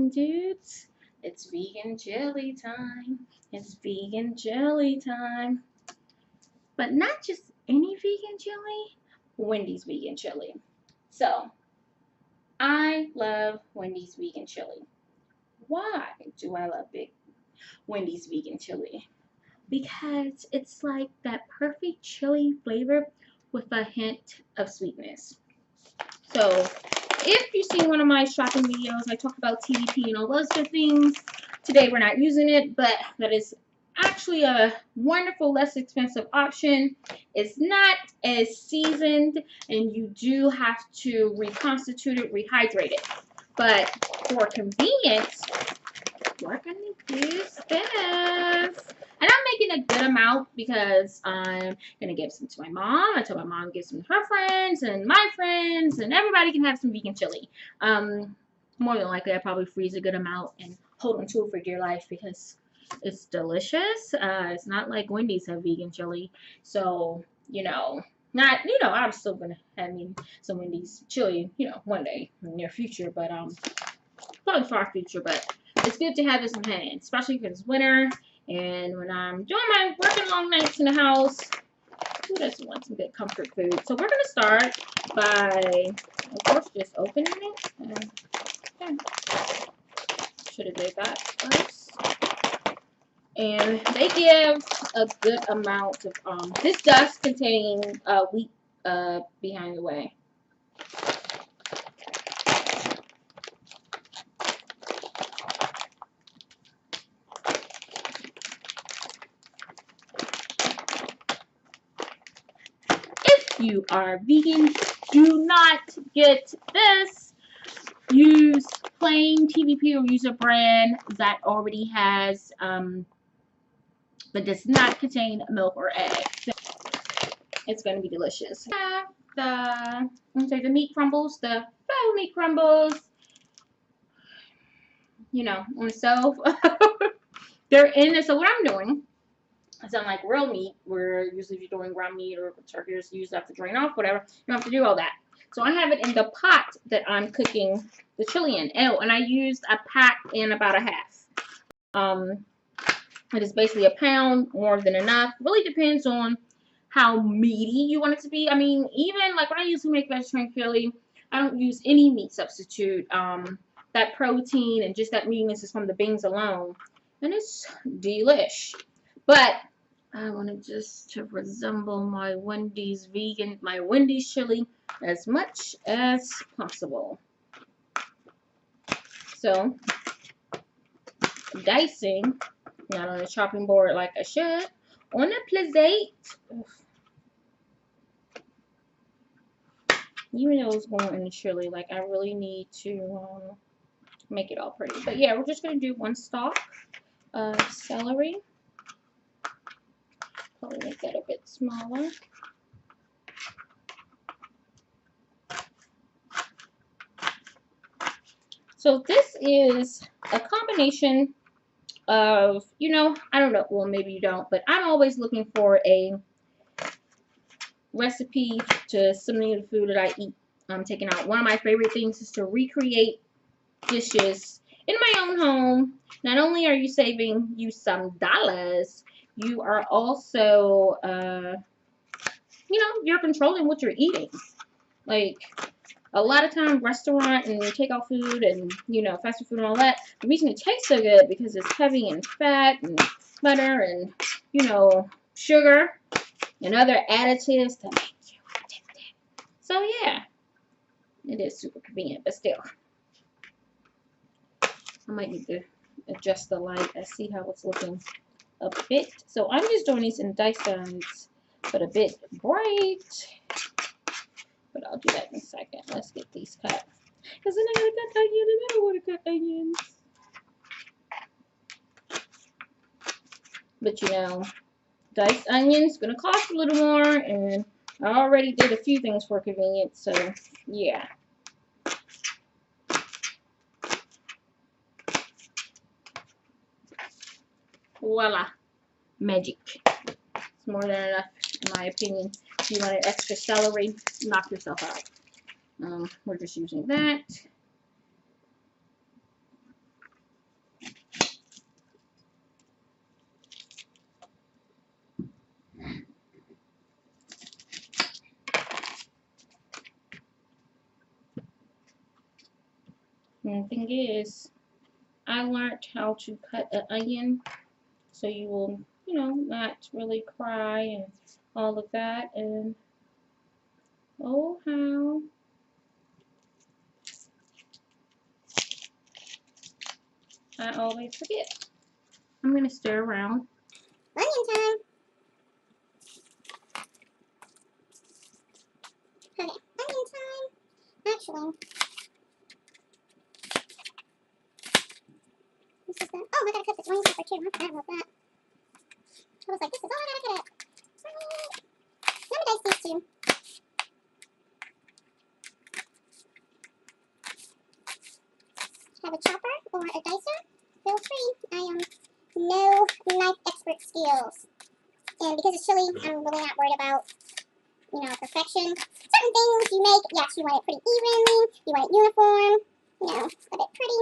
dudes. It's vegan jelly time. It's vegan jelly time. But not just any vegan jelly, Wendy's vegan chili. So, I love Wendy's vegan chili. Why do I love Wendy's vegan chili? Because it's like that perfect chili flavor with a hint of sweetness. So, if you see one of my shopping videos, I talk about TVP and all those good things. Today we're not using it, but that is actually a wonderful, less expensive option. It's not as seasoned, and you do have to reconstitute it, rehydrate it. But for convenience, we're going to use this. And I'm making a good amount because I'm going to give some to my mom. I told my mom to give some to her friends and my friends, and everybody can have some vegan chili. More than likely, I probably freeze a good amount and hold on to it for dear life because it's delicious. It's not like Wendy's have vegan chili. So, I'm still going to have some Wendy's chili, one day in the near future, but probably far future, but it's good to have this in hand, especially because it's winter and when I'm doing my working long nights in the house. Who doesn't want some good comfort food? So we're going to start by, of course, just opening it. Should have did that first. And they give a good amount of, this does contain wheat behind the way. You are vegan, do not get this. Use plain TVP or use a brand that already has but does not contain milk or eggs. It's going to be delicious. The meat crumbles, the faux meat crumbles, on the stove. They're in there. So what I'm doing, it's unlike real meat, where usually if you're doing ground meat or turkey, just use that to drain off, whatever. You don't have to do all that. So I have it in the pot that I'm cooking the chili in. Oh, and I used a pack in about a half. It is basically a pound, more than enough. Really depends on how meaty you want it to be. I mean, even like when I usually make vegetarian chili, I don't use any meat substitute. That protein and just that meatiness is from the beans alone. And it's delish. But I want it just to resemble my Wendy's chili as much as possible. So, dicing, not on a chopping board like I should, on a plate. Even though it's going in the chili, like I really need to make it all pretty. But yeah, we're just going to do one stalk of celery. Probably make that a bit smaller. So this is a combination of, I don't know, well maybe you don't, but I'm always looking for a recipe to similar to the food that I eat. I'm taking out. One of my favorite things is to recreate dishes in my own home. Not only are you saving you some dollars, you are also, you're controlling what you're eating. Like, a lot of time, restaurant and takeout food and, fast food and all that, the reason it tastes so good because it's heavy in fat and butter and, sugar and other additives to make you addicted. So, yeah, it is super convenient, but still. I might need to adjust the light. I see how it's looking a bit. So, I'm just doing these in dice dimes, but a bit bright. But I'll do that in a second. Let's get these cut. Because then I gotta cut onions and I don't want to cut onions. But diced onions gonna cost a little more, and I already did a few things for convenience, so yeah. Voila. Magic. It's more than enough, in my opinion. If you want an extra celery, knock yourself out. We're just using that. And the thing is, I learned how to cut an onion so you will, not really cry and all of that. And oh, how I always forget. I'm going to stir around. Onion time. Okay, onion time. Actually, this is the. Oh, I gotta cut this onion pepper too. I forgot about that. I was like, this is all I gotta cut. Let me dice these two. Have a chopper or a dicer? Feel free. I am no knife expert skills. And because it's chili, I'm really not worried about, perfection. Certain things you make, yes, you want it pretty evenly, you want it uniform, a bit pretty.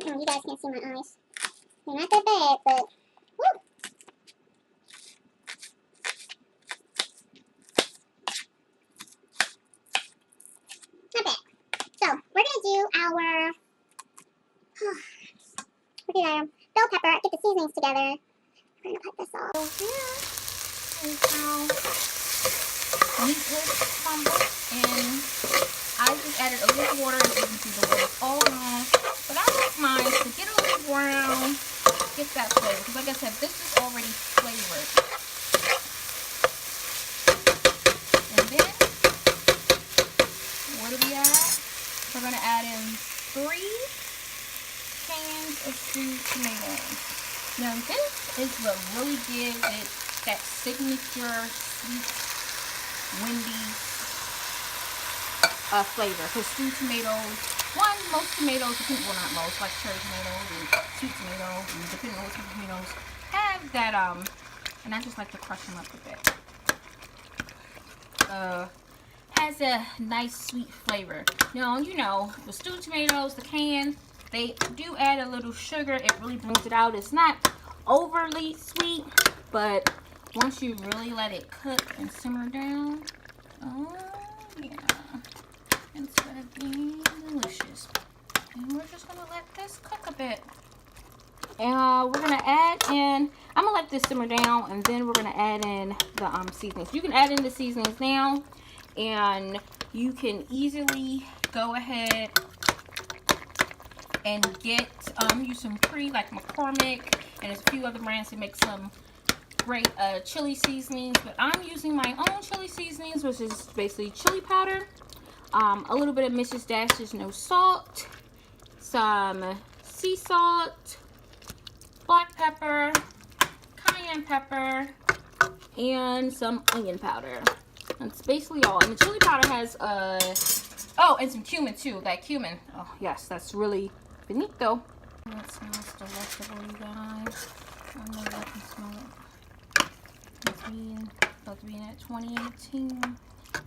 Oh, you guys can't see my eyes. They're not that bad, but woo! Not bad. So we're gonna do our bell pepper. Get the seasonings together. We're gonna cut this off. So here is how meatless crumble, and I just added a little water, and you can see the water's all gone. But I like mine to get a little brown, get that flavor. Because like I said, this is already flavored. And then, what do we add? We're going to add in 3 cans of stewed tomatoes. Now this is what really gives it that signature sweet Wendy's flavor. Because stewed tomatoes, most tomatoes, well not most, like cherry tomatoes and sweet tomatoes, and depending on what type of tomatoes, have that, and I just like to crush them up a bit. Has a nice sweet flavor. Now, the stewed tomatoes, the can, they do add a little sugar. It really brings it out. It's not overly sweet, but once you really let it cook and simmer down, oh yeah, it's gonna be delicious. And we're just gonna let this cook a bit. And we're gonna add in, I'm gonna let this simmer down, and then we're gonna add in the seasonings. You can add in the seasonings now, and you can easily go ahead and get use some like McCormick, and there's a few other brands that make some great chili seasonings, but I'm using my own chili seasonings, which is basically chili powder, a little bit of Mrs. Dash's no salt, some sea salt, black pepper, cayenne pepper, and some onion powder. That's basically all. And the chili powder has oh, and some cumin too. That cumin, oh yes, that's really finito. That smells delectable, you guys. I know I can smell it. It's about to be in at 2018.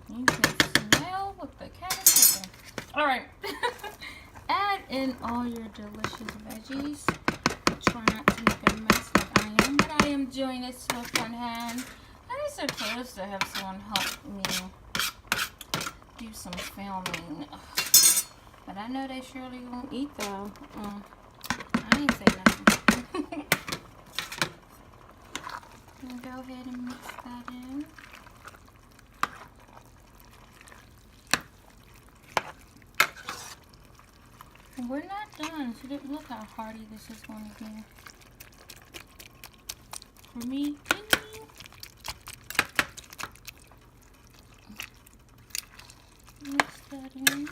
You can smell what the cat is cooking. All right. Add in all your delicious veggies. Try not to make a mess like I am, but I am doing this with one hand. I'm supposed to have someone help me do some filming, but I know they surely won't eat though. I ain't say nothing. Go ahead and mix that in. And we're not done, so look how hearty this is going to be. For me, mix that in.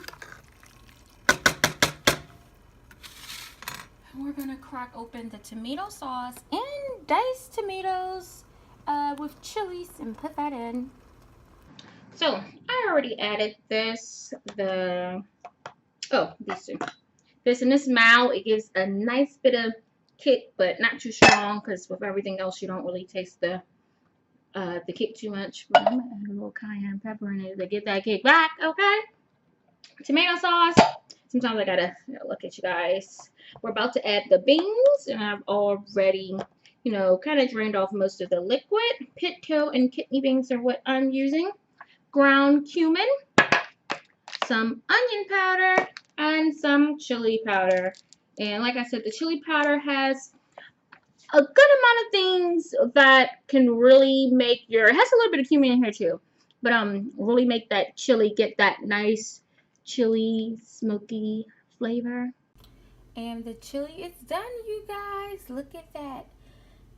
And we're going to crack open the tomato sauce and diced tomatoes with chilies and put that in. So, I already added this, these two. This and this mild, it gives a nice bit of kick, but not too strong, because with everything else, you don't really taste the kick too much. But I'm going to add a little cayenne pepper in it to get that kick back, okay? Tomato sauce. Sometimes I gotta look at you guys. We're about to add the beans, and I've already you know, kind of drained off most of the liquid. Pinto and kidney beans are what I'm using. Ground cumin, some onion powder, and some chili powder. And like I said, the chili powder has a good amount of things that can really make your, it has a little bit of cumin in here too, but really make that chili get that nice chili smoky flavor. And the chili is done, you guys. Look at that.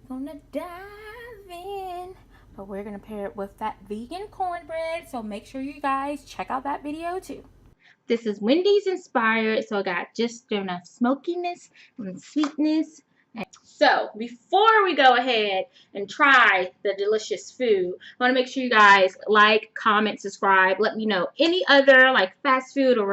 Gonna dive in. But we're gonna pair it with that vegan cornbread. So make sure you guys check out that video too. This is Wendy's inspired, so I got just enough smokiness and sweetness. So before we go ahead and try the delicious food, I want to make sure you guys like, comment, subscribe. Let me know any other like fast food or